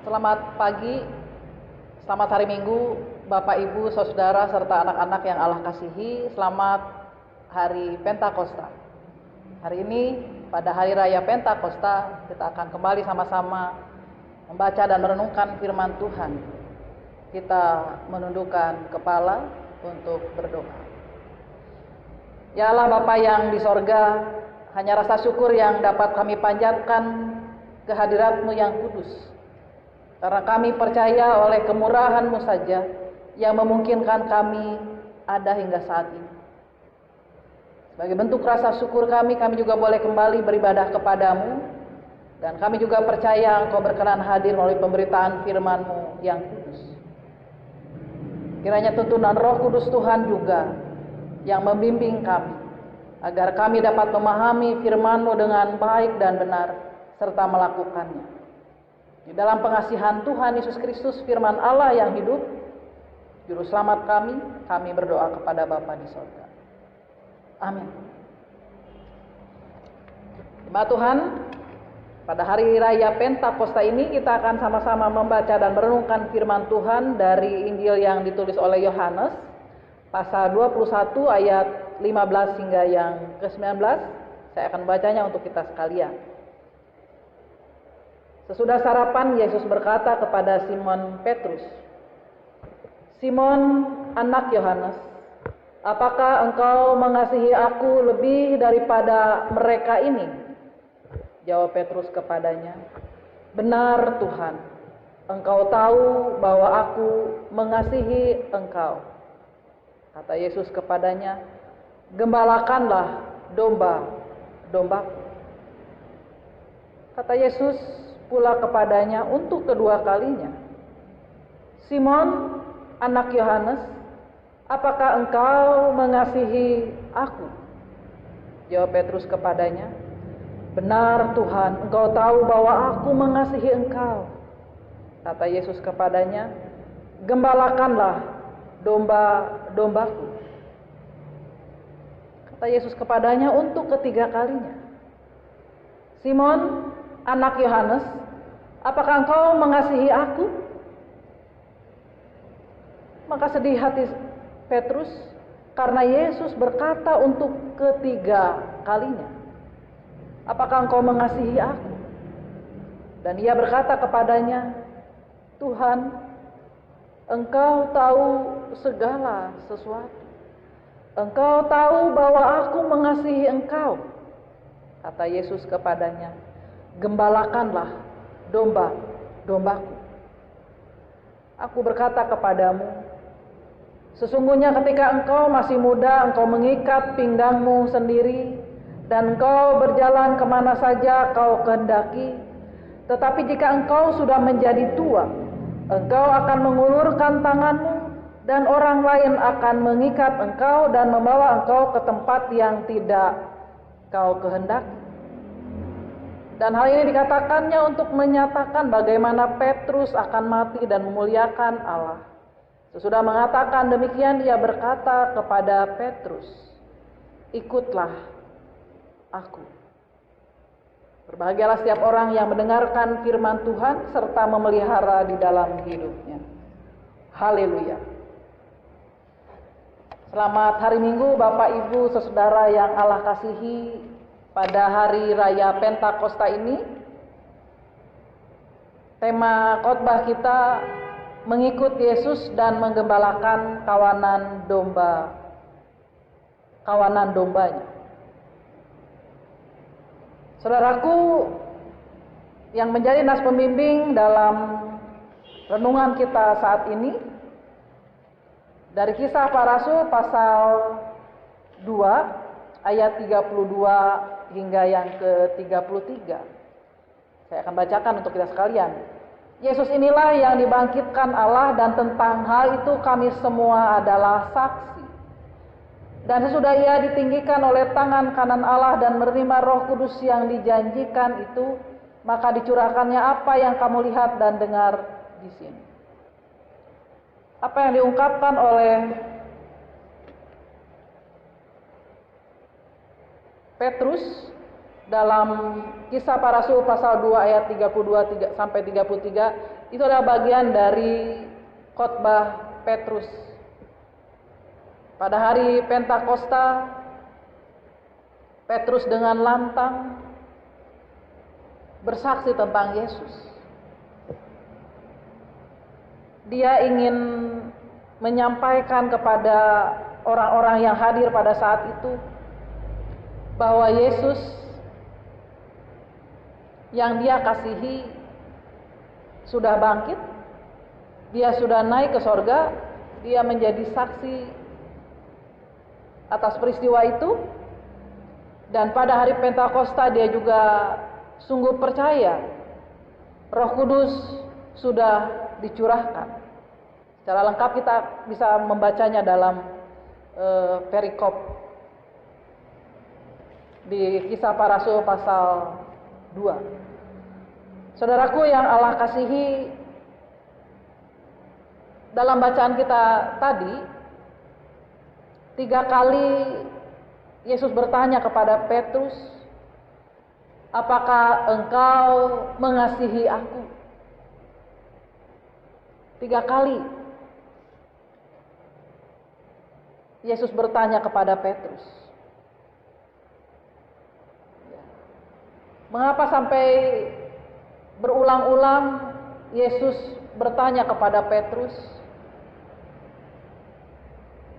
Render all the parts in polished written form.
Selamat pagi, selamat hari Minggu, Bapak, Ibu, Saudara, serta anak-anak yang Allah kasihi. Selamat hari Pentakosta. Hari ini, pada hari raya Pentakosta, kita akan kembali sama-sama membaca dan merenungkan firman Tuhan. Kita menundukkan kepala untuk berdoa. Ya Allah Bapa yang di sorga, hanya rasa syukur yang dapat kami panjatkan kehadirat-Mu yang kudus. Karena kami percaya oleh kemurahan-Mu saja yang memungkinkan kami ada hingga saat ini. Sebagai bentuk rasa syukur kami juga boleh kembali beribadah kepadamu. Dan kami juga percaya Engkau berkenan hadir melalui pemberitaan firman-Mu yang kudus. Kiranya tuntunan Roh Kudus Tuhan juga yang membimbing kami, agar kami dapat memahami firman-Mu dengan baik dan benar, serta melakukannya. Di dalam pengasihan Tuhan Yesus Kristus, firman Allah yang hidup, Juru Selamat kami berdoa kepada Bapa di sorga. Amin. Jemaat Tuhan, pada hari raya Pentakosta ini kita akan sama-sama membaca dan merenungkan firman Tuhan dari Injil yang ditulis oleh Yohanes, pasal 21 ayat 15 hingga yang ke-19. Saya akan bacanya untuk kita sekalian. Sesudah sarapan, Yesus berkata kepada Simon Petrus, "Simon, anak Yohanes, apakah engkau mengasihi aku lebih daripada mereka ini?" Jawab Petrus kepadanya, "Benar Tuhan, Engkau tahu bahwa aku mengasihi Engkau." Kata Yesus kepadanya, "Gembalakanlah domba-dombaku." Kata Yesus pula kepadanya untuk kedua kalinya, "Simon, anak Yohanes, apakah engkau mengasihi aku?" Jawab Petrus kepadanya, "Benar Tuhan, Engkau tahu bahwa aku mengasihi Engkau." Kata Yesus kepadanya, "Gembalakanlah domba-dombaku." Kata Yesus kepadanya untuk ketiga kalinya, "Simon, anak Yohanes, apakah engkau mengasihi aku?" Maka sedih hati Petrus karena Yesus berkata untuk ketiga kalinya, "Apakah engkau mengasihi aku?" Dan ia berkata kepadanya, "Tuhan, Engkau tahu segala sesuatu. Engkau tahu bahwa aku mengasihi Engkau." Kata Yesus kepadanya, "Gembalakanlah domba-dombaku. Aku berkata kepadamu, sesungguhnya ketika engkau masih muda, engkau mengikat pinggangmu sendiri, dan engkau berjalan kemana saja kau kehendaki. Tetapi jika engkau sudah menjadi tua, engkau akan mengulurkan tanganmu, dan orang lain akan mengikat engkau dan membawa engkau ke tempat yang tidak kau kehendaki." Dan hal ini dikatakannya untuk menyatakan bagaimana Petrus akan mati dan memuliakan Allah. Sesudah mengatakan demikian, ia berkata kepada Petrus, "Ikutlah aku." Berbahagialah setiap orang yang mendengarkan firman Tuhan serta memelihara di dalam hidupnya. Haleluya. Selamat hari Minggu Bapak, Ibu, Saudara yang Allah kasihi. Pada hari raya Pentakosta ini, tema khotbah kita mengikut Yesus dan menggembalakan kawanan dombanya. Saudaraku, yang menjadi nas pembimbing dalam renungan kita saat ini dari Kisah Para Rasul pasal 2 ayat 32 hingga yang ke-33. Saya akan bacakan untuk kita sekalian. Yesus inilah yang dibangkitkan Allah, dan tentang hal itu kami semua adalah saksi. Dan sesudah ia ditinggikan oleh tangan kanan Allah dan menerima Roh Kudus yang dijanjikan itu, maka dicurahkannya apa yang kamu lihat dan dengar di sini. Apa yang diungkapkan oleh Petrus dalam Kisah Para Rasul pasal 2 ayat 32 sampai 33 itu adalah bagian dari khotbah Petrus. Pada hari Pentakosta, Petrus dengan lantang bersaksi tentang Yesus. Dia ingin menyampaikan kepada orang-orang yang hadir pada saat itu bahwa Yesus yang dia kasihi sudah bangkit, dia sudah naik ke sorga, dia menjadi saksi atas peristiwa itu, dan pada hari Pentakosta dia juga sungguh percaya Roh Kudus sudah dicurahkan. Secara lengkap kita bisa membacanya dalam perikop di Kisah Para Rasul pasal 2. Saudaraku yang Allah kasihi, dalam bacaan kita tadi 3 kali Yesus bertanya kepada Petrus, apakah engkau mengasihi aku? 3 kali Yesus bertanya kepada Petrus. Mengapa sampai berulang-ulang Yesus bertanya kepada Petrus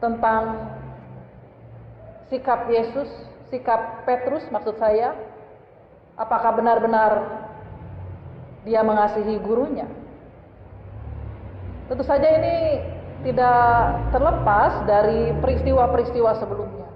tentang sikap Yesus, sikap Petrus maksud saya, apakah benar-benar dia mengasihi gurunya? Tentu saja ini tidak terlepas dari peristiwa-peristiwa sebelumnya.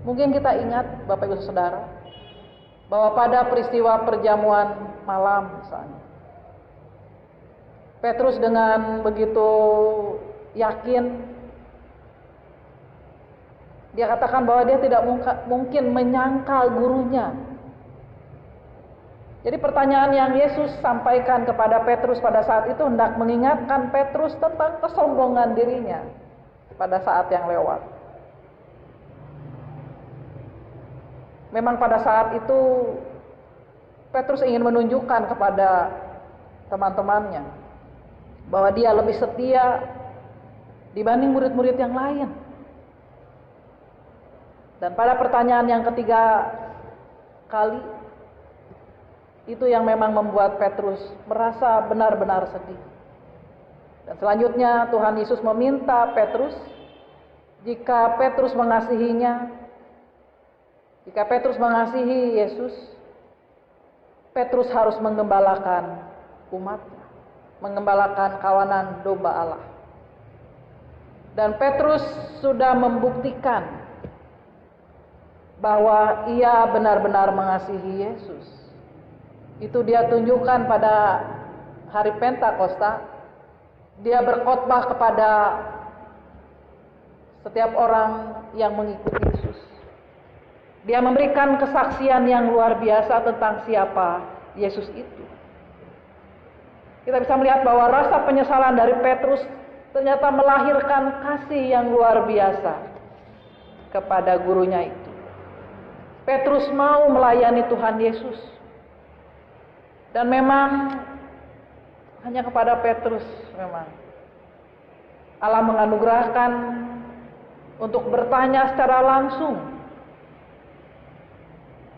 Mungkin kita ingat Bapak Ibu Saudara, bahwa pada peristiwa perjamuan malam misalnya, Petrus dengan begitu yakin dia katakan bahwa dia tidak mungkin menyangkal gurunya. Jadi pertanyaan yang Yesus sampaikan kepada Petrus pada saat itu hendak mengingatkan Petrus tentang kesombongan dirinya pada saat yang lewat. Memang pada saat itu Petrus ingin menunjukkan kepada teman-temannya bahwa dia lebih setia dibanding murid-murid yang lain. Dan pada pertanyaan yang ketiga kali, itu yang memang membuat Petrus merasa benar-benar sedih. Dan selanjutnya Tuhan Yesus meminta Petrus, jika Petrus mengasihinya, jika Petrus mengasihi Yesus, Petrus harus menggembalakan umatnya, menggembalakan kawanan domba Allah. Dan Petrus sudah membuktikan bahwa ia benar-benar mengasihi Yesus. Itu dia tunjukkan pada hari Pentakosta. Dia berkhotbah kepada setiap orang yang mengikuti Yesus. Dia memberikan kesaksian yang luar biasa tentang siapa Yesus itu. Kita bisa melihat bahwa rasa penyesalan dari Petrus ternyata melahirkan kasih yang luar biasa kepada gurunya itu. Petrus mau melayani Tuhan Yesus. Dan memang hanya kepada Petrus memang Allah menganugerahkan untuk bertanya secara langsung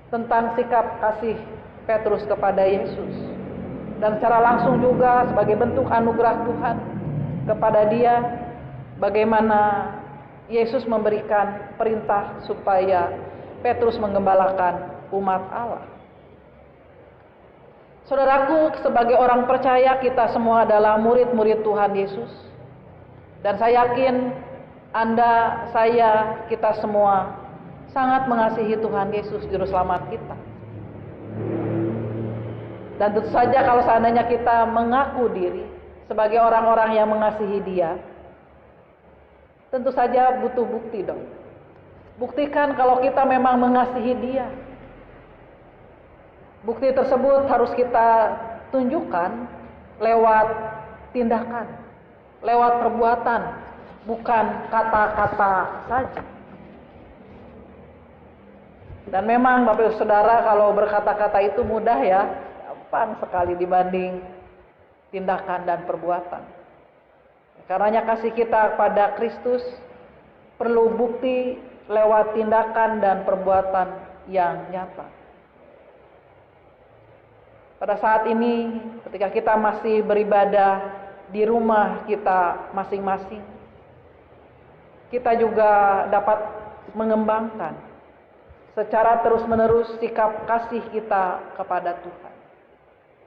tentang sikap kasih Petrus kepada Yesus. Dan secara langsung juga sebagai bentuk anugerah Tuhan kepada dia, bagaimana Yesus memberikan perintah supaya Petrus menggembalakan umat Allah. Saudaraku, sebagai orang percaya kita semua adalah murid-murid Tuhan Yesus. Dan saya yakin Anda, saya, kita semua sangat mengasihi Tuhan Yesus Juru Selamat kita. Dan tentu saja kalau seandainya kita mengaku diri sebagai orang-orang yang mengasihi Dia, tentu saja butuh bukti dong. Buktikan kalau kita memang mengasihi Dia. Bukti tersebut harus kita tunjukkan lewat tindakan, lewat perbuatan, bukan kata-kata saja. Dan memang Bapak Ibu Saudara, kalau berkata-kata itu mudah ya, gampang sekali dibanding tindakan dan perbuatan. Karenanya kasih kita kepada Kristus perlu bukti lewat tindakan dan perbuatan yang nyata. Pada saat ini, ketika kita masih beribadah di rumah kita masing-masing, kita juga dapat mengembangkan secara terus-menerus sikap kasih kita kepada Tuhan,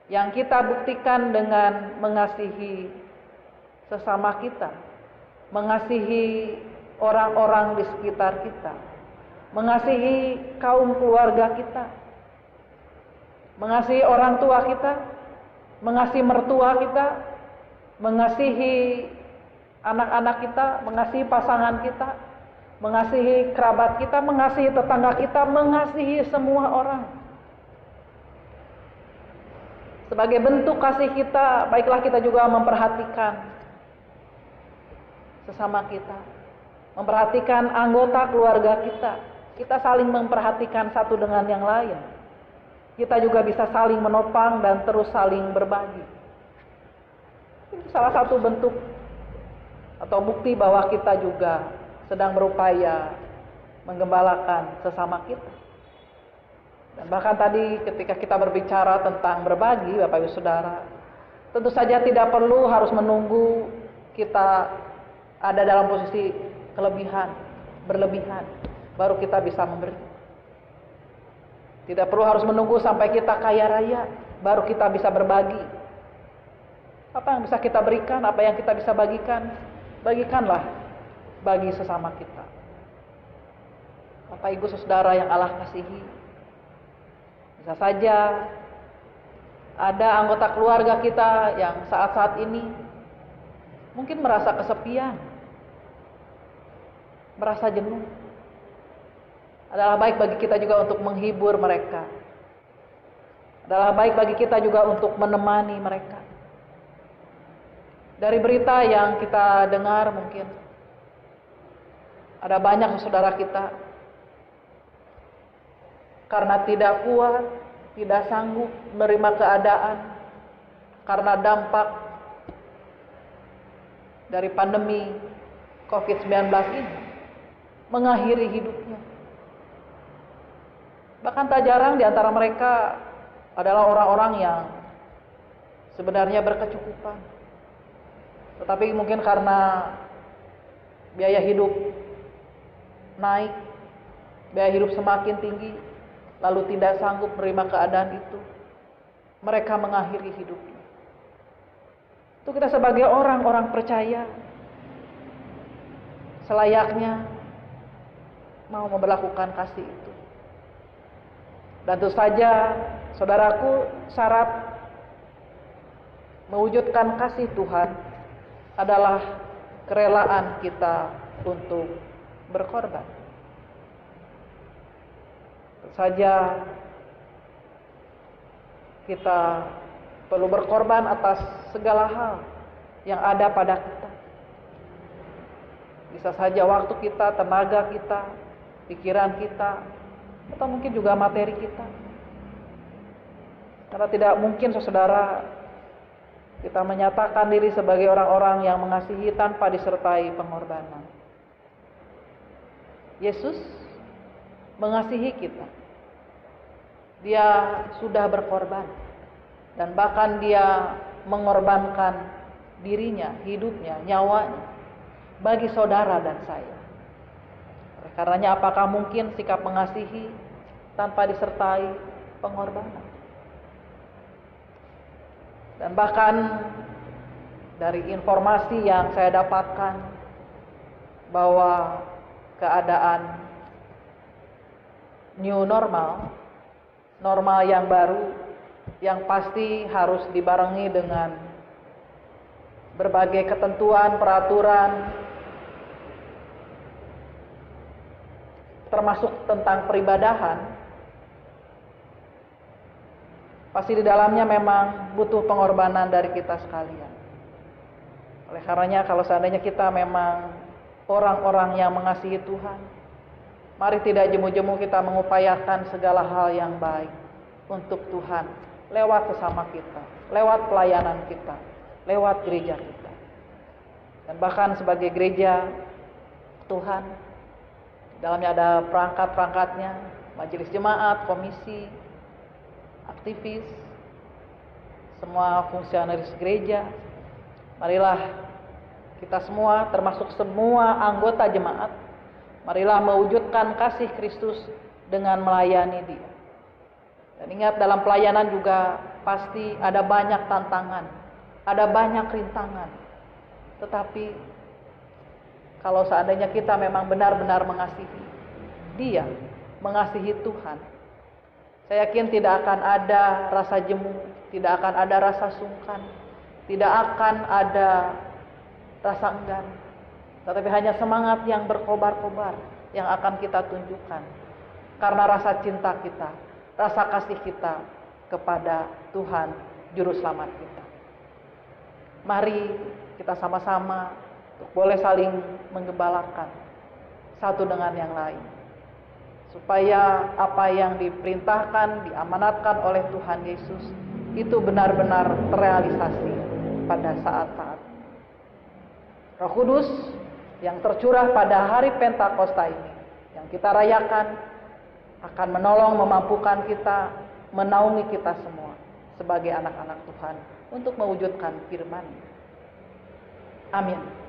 yang kita buktikan dengan mengasihi sesama kita, mengasihi orang-orang di sekitar kita, mengasihi kaum keluarga kita, mengasihi orang tua kita, mengasihi mertua kita, mengasihi anak-anak kita, mengasihi pasangan kita, mengasihi kerabat kita, mengasihi tetangga kita, mengasihi semua orang. Sebagai bentuk kasih kita, baiklah kita juga memperhatikan sesama kita, memperhatikan anggota keluarga kita. Kita saling memperhatikan satu dengan yang lain. Kita juga bisa saling menopang dan terus saling berbagi. Itu salah satu bentuk atau bukti bahwa kita juga sedang berupaya menggembalakan sesama kita. Dan bahkan tadi ketika kita berbicara tentang berbagi, Bapak Ibu Saudara, tentu saja tidak perlu harus menunggu kita ada dalam posisi berlebihan, baru kita bisa memberi. Tidak perlu harus menunggu sampai kita kaya raya, baru kita bisa berbagi. Apa yang bisa kita berikan, apa yang kita bisa bagikan, bagikanlah bagi sesama kita. Bapak Ibu Saudara yang Allah kasihi, bisa saja ada anggota keluarga kita yang saat-saat ini mungkin merasa kesepian, merasa jenuh. Adalah baik bagi kita juga untuk menghibur mereka. Adalah baik bagi kita juga untuk menemani mereka. Dari berita yang kita dengar mungkin ada banyak saudara kita karena tidak kuat, tidak sanggup menerima keadaan karena dampak dari pandemi COVID-19 ini, mengakhiri hidupnya. Bahkan tak jarang di antara mereka adalah orang-orang yang sebenarnya berkecukupan, tetapi mungkin karena biaya hidup naik, biaya hidup semakin tinggi, lalu tidak sanggup menerima keadaan itu, mereka mengakhiri hidupnya. Itu kita sebagai orang-orang percaya selayaknya mau memperlakukan kasih itu. Dan tentu saja, saudaraku, syarat mewujudkan kasih Tuhan adalah kerelaan kita untuk berkorban. Tentu saja kita perlu berkorban atas segala hal yang ada pada kita. Bisa saja waktu kita, tenaga kita, pikiran kita, atau mungkin juga materi kita. Karena tidak mungkin saudara kita menyatakan diri sebagai orang-orang yang mengasihi tanpa disertai pengorbanan. Yesus mengasihi kita. Dia sudah berkorban dan bahkan dia mengorbankan dirinya, hidupnya, nyawanya bagi saudara dan saya. Karenanya apakah mungkin sikap mengasihi tanpa disertai pengorbanan? Dan bahkan dari informasi yang saya dapatkan bahwa keadaan new normal, normal yang baru, yang pasti harus dibarengi dengan berbagai ketentuan, peraturan, termasuk tentang peribadahan, pasti di dalamnya memang butuh pengorbanan dari kita sekalian. Oleh karenanya kalau seandainya kita memang orang-orang yang mengasihi Tuhan, Mari tidak jemu-jemu kita mengupayakan segala hal yang baik untuk Tuhan lewat sesama kita, lewat pelayanan kita, lewat gereja kita. Dan bahkan sebagai gereja Tuhan, di dalamnya ada perangkat-perangkatnya, majelis jemaat, komisi, aktivis, semua fungsionaris gereja. Marilah kita semua, termasuk semua anggota jemaat, marilah mewujudkan kasih Kristus dengan melayani Dia. Dan ingat, dalam pelayanan juga pasti ada banyak tantangan, ada banyak rintangan. Tetapi kalau seandainya kita memang benar-benar mengasihi Dia, mengasihi Tuhan, saya yakin tidak akan ada rasa jemu, tidak akan ada rasa sungkan, tidak akan ada rasa enggan, tetapi hanya semangat yang berkobar-kobar yang akan kita tunjukkan karena rasa cinta kita, rasa kasih kita kepada Tuhan Juru Selamat kita. Mari kita sama-sama boleh saling menggembalakan satu dengan yang lain, supaya apa yang diperintahkan, diamanatkan oleh Tuhan Yesus itu benar-benar terrealisasi pada saat-saat. Roh Kudus yang tercurah pada hari Pentakosta ini, yang kita rayakan, akan menolong, memampukan kita, menaungi kita semua sebagai anak-anak Tuhan untuk mewujudkan firman. Amin.